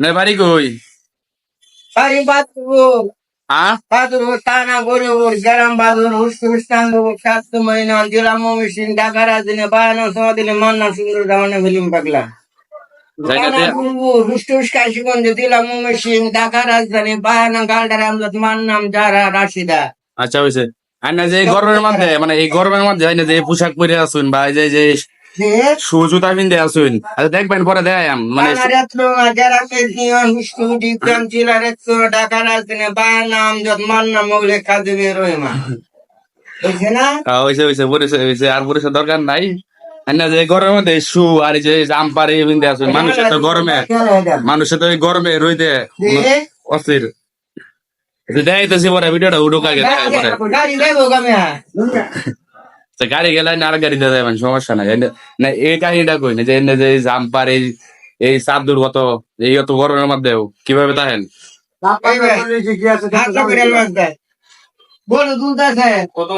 না বাড়ি কই? Hari Batur, হ্যাঁ Batur Tana Gurur, Garam Badur, Ustan, Kastumay, Dilamo Machine, Dakara, the Bano, the Mana Sundur, Dana Vilim Bagla. জায়গাতে Tana Guru, Rustus Kashikon, the Dilamo Machine, Dakara, the Bana Galdaram, the Manam Jara Rashida. আচ্ছা হয়েছে। আর না যে এই গরমের মধ্যে মানে এই গরমের মধ্যে হয় না যে পোশাক পরে আসুন বা এই যে যে শু জুতা পিনতে আসুন, আচ্ছা দেখবেন পরে দেয় মানে Retro, Jara Pedion, Studi, Camchilla Retro, Dakara, the Banam, the Manam Academy. হয়েছে হয়েছে পরিষে হয়েছে আর পরিষের দরকার নাই। আর না যে এই গরমের মধ্যে শু আর এই যে জাম্পার এই পিনতে আসুন, মানুষের তো গরমে মানুষের তো এই গরমে রইতে অস্থির। দেখাইতেছি পরে ভিডিওটা উঠুক আগে দেখাই পরে। তো গাড়ি গেলে না আর গাড়িতে যাবেন সমস্যা নাই। না এই কাহিনীটা কই না যে এনে যে জাম্পার এই এই চাদর কত এই অত গরমের মধ্যেও কিভাবে থাকেন? Bolu dulda se. কত